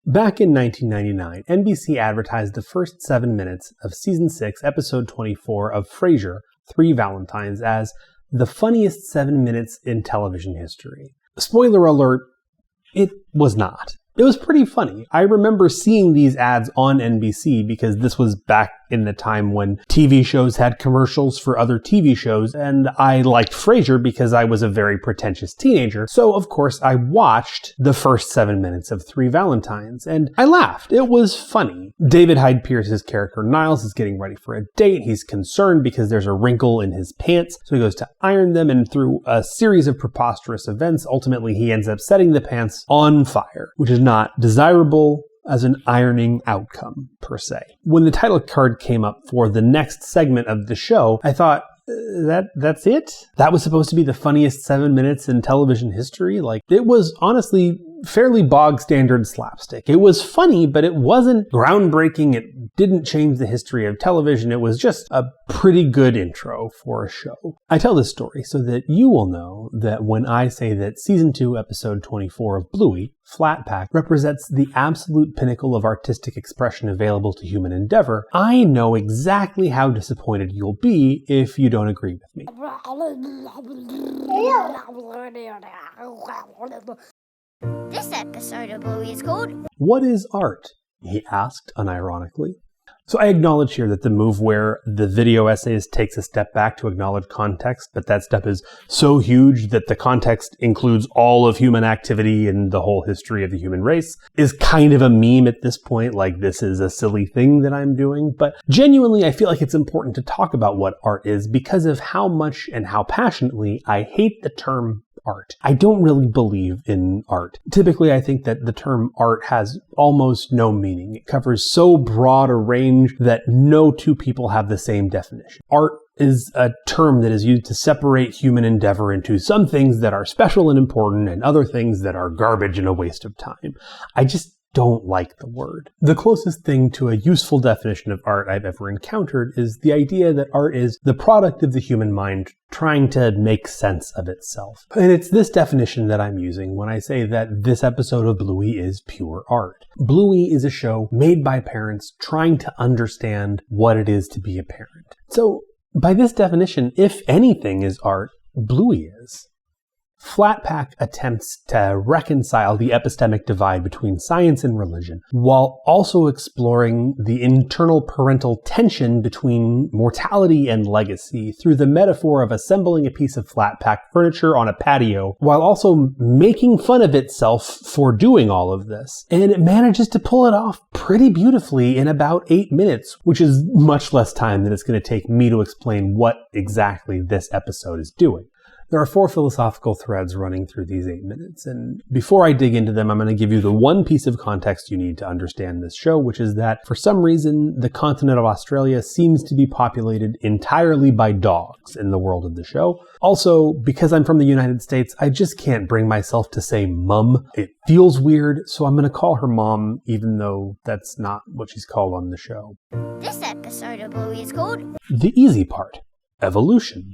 Back in 1999, NBC advertised the first 7 minutes of Season 6, Episode 24 of Frasier, 3 Valentines, as the funniest 7 minutes in television history. Spoiler alert, it was not. It was pretty funny. I remember seeing these ads on NBC because this was back in the time when TV shows had commercials for other TV shows, and I liked Frasier because I was a very pretentious teenager. So, of course, I watched the first 7 minutes of 3 Valentines, and I laughed. It was funny. David Hyde Pierce's character Niles is getting ready for a date. He's concerned because there's a wrinkle in his pants, so he goes to iron them, and through a series of preposterous events, ultimately he ends up setting the pants on fire, which is not desirable as an ironing outcome, per se. When the title card came up for the next segment of the show, I thought, that's it? That was supposed to be the funniest 7 minutes in television history? Like, it was honestly fairly bog standard slapstick. It was funny, but it wasn't groundbreaking. It didn't change the history of television. It was just a pretty good intro for a show. I tell this story so that you will know that when I say that Season 2, Episode 24 of Bluey, Flat Pack, represents the absolute pinnacle of artistic expression available to human endeavor, I know exactly how disappointed you'll be if you don't agree with me. This episode of Bluey is called What is Art? He asked unironically. So I acknowledge here that the move where the video essayist takes a step back to acknowledge context, but that step is so huge that the context includes all of human activity and the whole history of the human race, is kind of a meme at this point, like this is a silly thing that I'm doing. But genuinely, I feel like it's important to talk about what art is because of how much and how passionately I hate the term art. I don't really believe in art. Typically, I think that the term art has almost no meaning. It covers so broad a range that no two people have the same definition. Art is a term that is used to separate human endeavor into some things that are special and important and other things that are garbage and a waste of time. I just don't like the word. The closest thing to a useful definition of art I've ever encountered is the idea that art is the product of the human mind trying to make sense of itself. And it's this definition that I'm using when I say that this episode of Bluey is pure art. Bluey is a show made by parents trying to understand what it is to be a parent. So, by this definition, if anything is art, Bluey is. Flat Pack attempts to reconcile the epistemic divide between science and religion, while also exploring the internal parental tension between mortality and legacy through the metaphor of assembling a piece of flat pack furniture on a patio, while also making fun of itself for doing all of this. And it manages to pull it off pretty beautifully in about 8 minutes, which is much less time than it's going to take me to explain what exactly this episode is doing. There are 4 philosophical threads running through these 8 minutes, and before I dig into them, I'm going to give you the one piece of context you need to understand this show, which is that for some reason, the continent of Australia seems to be populated entirely by dogs in the world of the show. Also, because I'm from the United States, I just can't bring myself to say mum. It feels weird, so I'm going to call her mom, even though that's not what she's called on the show. This episode of Bluey is called The Easy Part, Evolution.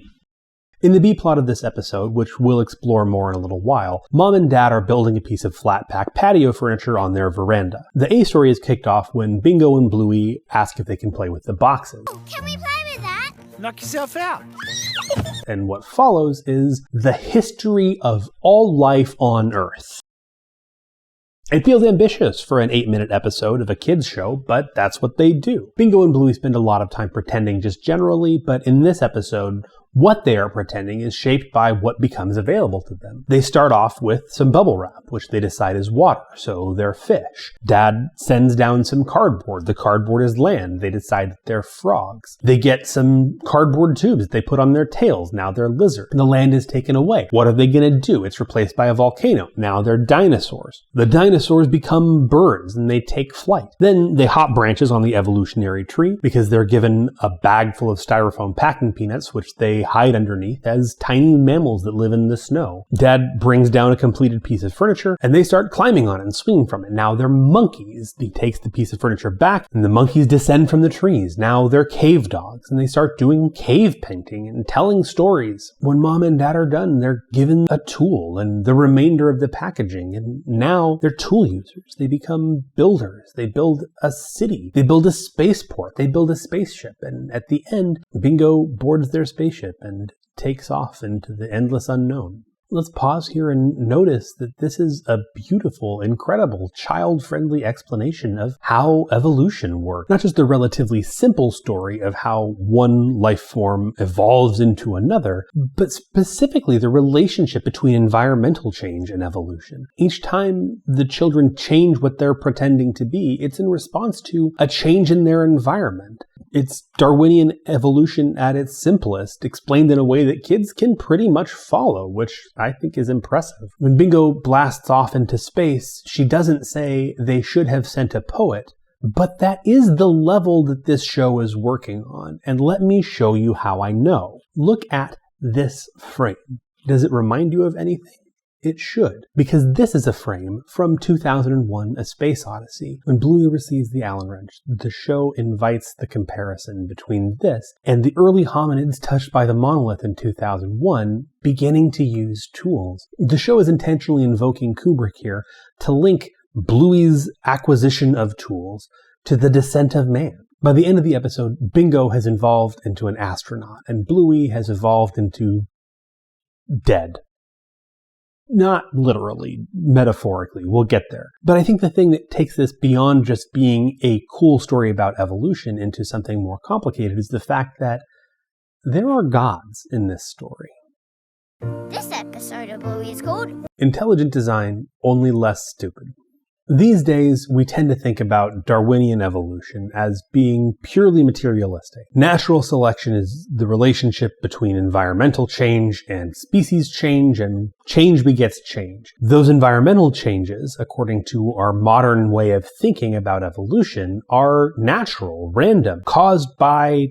In the B-plot of this episode, which we'll explore more in a little while, Mom and Dad are building a piece of flat-pack patio furniture on their veranda. The A-story is kicked off when Bingo and Bluey ask if they can play with the boxes. Can we play with that? Knock yourself out. And what follows is the history of all life on Earth. It feels ambitious for an 8-minute episode of a kids show, but that's what they do. Bingo and Bluey spend a lot of time pretending just generally, but in this episode, what they are pretending is shaped by what becomes available to them. They start off with some bubble wrap, which they decide is water, so they're fish. Dad sends down some cardboard. The cardboard is land. They decide that they're frogs. They get some cardboard tubes that they put on their tails. Now they're lizards. The land is taken away. What are they going to do? It's replaced by a volcano. Now they're dinosaurs. The dinosaurs become birds and they take flight. Then they hop branches on the evolutionary tree because they're given a bag full of styrofoam packing peanuts, which they they hide underneath as tiny mammals that live in the snow. Dad brings down a completed piece of furniture, and they start climbing on it and swinging from it. Now they're monkeys. He takes the piece of furniture back, and the monkeys descend from the trees. Now they're cave dogs, and they start doing cave painting and telling stories. When Mom and Dad are done, they're given a tool and the remainder of the packaging, and now they're tool users. They become builders. They build a city. They build a spaceport. They build a spaceship, and at the end, Bingo boards their spaceship and takes off into the endless unknown. Let's pause here and notice that this is a beautiful, incredible, child-friendly explanation of how evolution works. Not just the relatively simple story of how one life form evolves into another, but specifically the relationship between environmental change and evolution. Each time the children change what they're pretending to be, it's in response to a change in their environment. It's Darwinian evolution at its simplest, explained in a way that kids can pretty much follow, which I think is impressive. When Bingo blasts off into space, she doesn't say they should have sent a poet, but that is the level that this show is working on. And let me show you how I know. Look at this frame. Does it remind you of anything? It should, because this is a frame from 2001: A Space Odyssey. When Bluey receives the Allen wrench, the show invites the comparison between this and the early hominids touched by the monolith in 2001 beginning to use tools. The show is intentionally invoking Kubrick here to link Bluey's acquisition of tools to the descent of man. By the end of the episode, Bingo has evolved into an astronaut, and Bluey has evolved into dead. Not literally, metaphorically, we'll get there. But I think the thing that takes this beyond just being a cool story about evolution into something more complicated is the fact that there are gods in this story. This episode of Bluey is called Intelligent Design, Only Less Stupid. These days, we tend to think about Darwinian evolution as being purely materialistic. Natural selection is the relationship between environmental change and species change, and change begets change. Those environmental changes, according to our modern way of thinking about evolution, are natural, random, caused by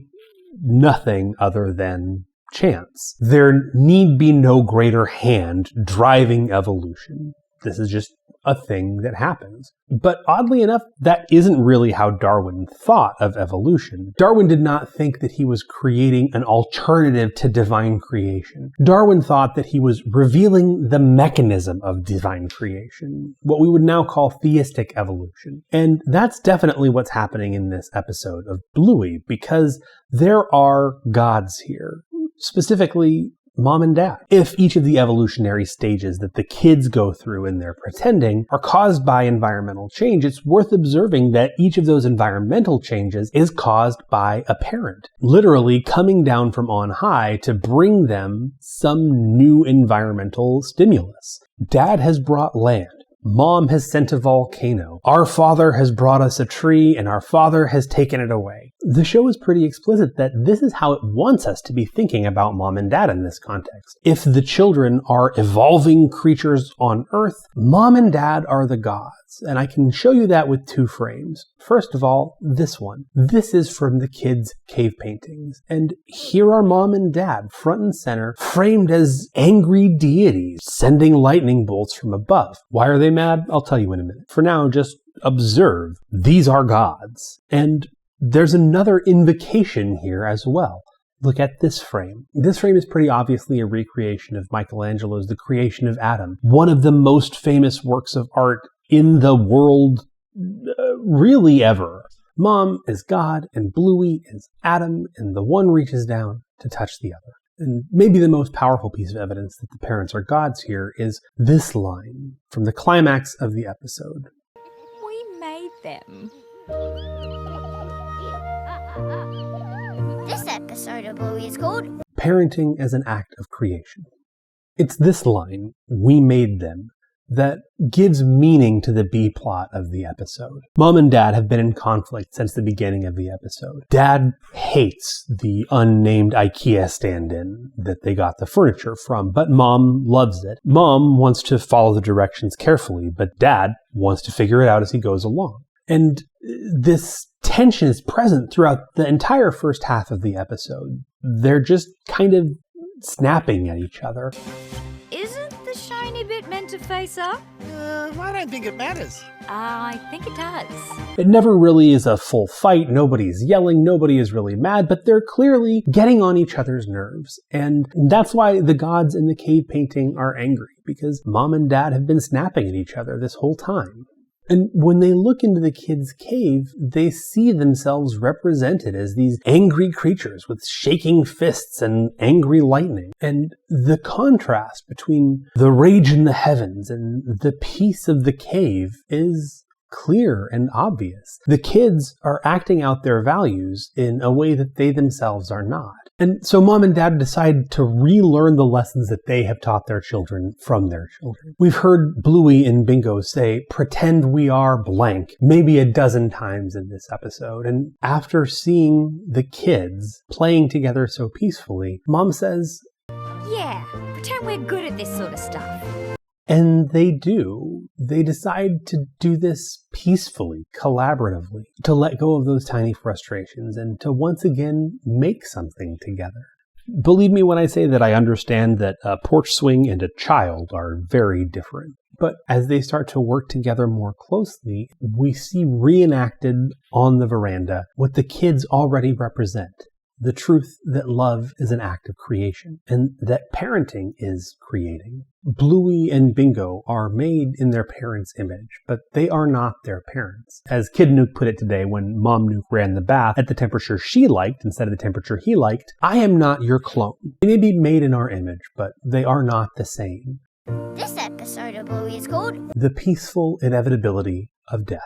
nothing other than chance. There need be no greater hand driving evolution. This is just a thing that happens. But oddly enough, that isn't really how Darwin thought of evolution. Darwin did not think that he was creating an alternative to divine creation. Darwin thought that he was revealing the mechanism of divine creation, what we would now call theistic evolution. And that's definitely what's happening in this episode of Bluey, because there are gods here. Specifically, Mom and Dad. If each of the evolutionary stages that the kids go through in their pretending are caused by environmental change, it's worth observing that each of those environmental changes is caused by a parent, literally coming down from on high to bring them some new environmental stimulus. Dad has brought land. Mom has sent a volcano. Our father has brought us a tree, and our father has taken it away. The show is pretty explicit that this is how it wants us to be thinking about Mom and Dad in this context. If the children are evolving creatures on Earth, Mom and Dad are the gods. And I can show you that with two frames. First of all, this one. This is from the kids' cave paintings. And here are Mom and Dad, front and center, framed as angry deities, sending lightning bolts from above. Why are they mad? I'll tell you in a minute. For now, just observe. These are gods. And there's another invocation here as well. Look at this frame. This frame is pretty obviously a recreation of Michelangelo's The Creation of Adam, one of the most famous works of art in the world, really ever. Mom is God, and Bluey is Adam, and the one reaches down to touch the other. And maybe the most powerful piece of evidence that the parents are gods here is this line from the climax of the episode. We made them. This episode of Bluey is called Parenting as an Act of Creation. It's this line, we made them, that gives meaning to the B-plot of the episode. Mom and Dad have been in conflict since the beginning of the episode. Dad hates the unnamed IKEA stand-in that they got the furniture from, but Mom loves it. Mom wants to follow the directions carefully, but Dad wants to figure it out as he goes along. And this tension is present throughout the entire first half of the episode. They're just kind of snapping at each other. Isn't the shiny bit meant to face up? I don't think it matters. I think it does. It never really is a full fight. Nobody's yelling. Nobody is really mad, but they're clearly getting on each other's nerves. And that's why the gods in the cave painting are angry, because Mom and Dad have been snapping at each other this whole time. And when they look into the kids' cave, they see themselves represented as these angry creatures with shaking fists and angry lightning. And the contrast between the rage in the heavens and the peace of the cave is clear and obvious. The kids are acting out their values in a way that they themselves are not. And so Mom and Dad decide to relearn the lessons that they have taught their children from their children. We've heard Bluey and Bingo say, "Pretend we are blank," maybe a dozen times in this episode. And after seeing the kids playing together so peacefully, Mom says, Yeah, pretend we're good at this sort of stuff. and they do. They decide to do this peacefully, collaboratively, to let go of those tiny frustrations and to once again make something together. Believe me when I say that I understand that a porch swing and a child are very different. But as they start to work together more closely, we see reenacted on the veranda what the kids already represent. The truth that love is an act of creation, and that parenting is creating. Bluey and Bingo are made in their parents' image, but they are not their parents. As Kid Nuke put it today when Mom Nuke ran the bath at the temperature she liked instead of the temperature he liked, "I am not your clone. They may be made in our image, but they are not the same." This episode of Bluey is called The Peaceful Inevitability of Death.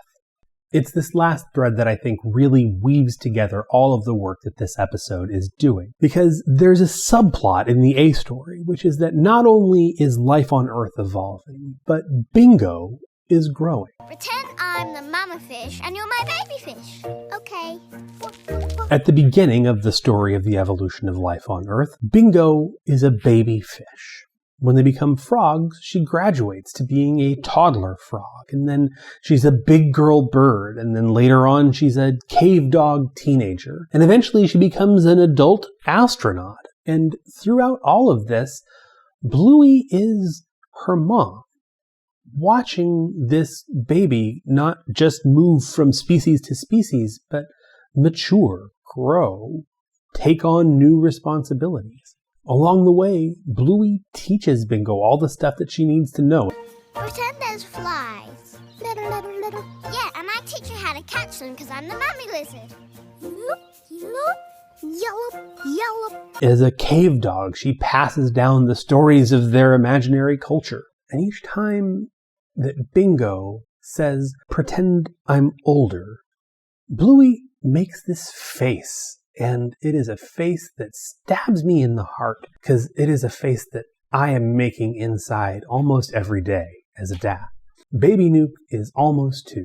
It's this last thread that I think really weaves together all of the work that this episode is doing. Because there's a subplot in the A story, which is that not only is life on Earth evolving, but Bingo is growing. Pretend I'm the mama fish and you're my baby fish. Okay. At the beginning of the story of the evolution of life on Earth, Bingo is a baby fish. When they become frogs, she graduates to being a toddler frog, and then she's a big girl bird, and then later on she's a cave dog teenager, and eventually she becomes an adult astronaut. And throughout all of this, Bluey is her mom, watching this baby not just move from species to species, but mature, grow, take on new responsibilities. Along the way, Bluey teaches Bingo all the stuff that she needs to know. Pretend there's flies. Little. Yeah, and I teach you how to catch them because I'm the mummy lizard. Yellow. As a cave dog, she passes down the stories of their imaginary culture. And each time that Bingo says, "Pretend I'm older," Bluey makes this face. And it is a face that stabs me in the heart because it is a face that I am making inside almost every day as a dad. Baby Nuke is almost 2.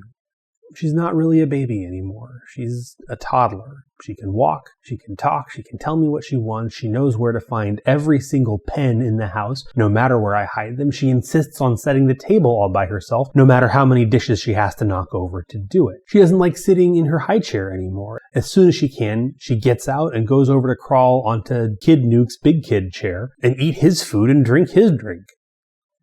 She's not really a baby anymore. She's a toddler. She can walk, she can talk, she can tell me what she wants. She knows where to find every single pen in the house, no matter where I hide them. She insists on setting the table all by herself, no matter how many dishes she has to knock over to do it. She doesn't like sitting in her high chair anymore. As soon as she can, she gets out and goes over to crawl onto Kid Nuke's big kid chair and eat his food and drink his drink.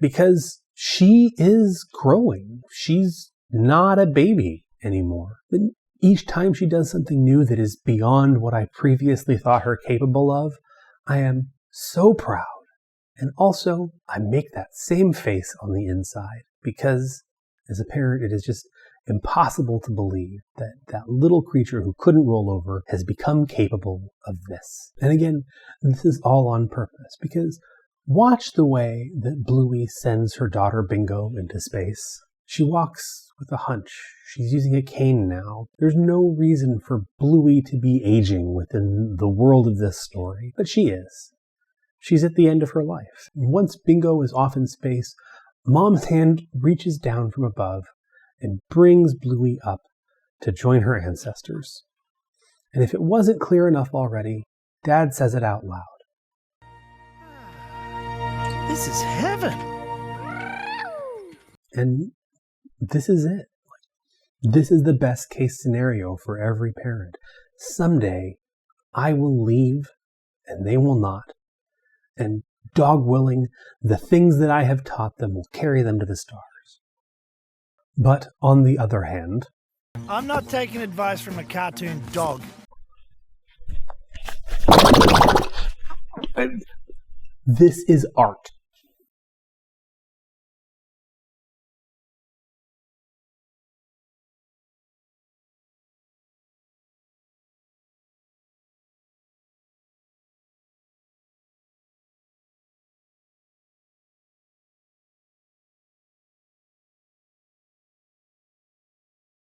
Because she is growing. She's not a baby anymore. But each time she does something new that is beyond what I previously thought her capable of, I am so proud. And also, I make that same face on the inside because as a parent, it is just impossible to believe that that little creature who couldn't roll over has become capable of this. And again, this is all on purpose because watch the way that Bluey sends her daughter Bingo into space. She walks with a hunch. She's using a cane now. There's no reason for Bluey to be aging within the world of this story, but she is. She's at the end of her life. Once Bingo is off in space, Mom's hand reaches down from above and brings Bluey up to join her ancestors. And if it wasn't clear enough already, Dad says it out loud. This is heaven. And this is it. This is the best case scenario for every parent. Someday, I will leave and they will not. And dog willing, the things that I have taught them will carry them to the stars. But on the other hand, I'm not taking advice from a cartoon dog. this is art.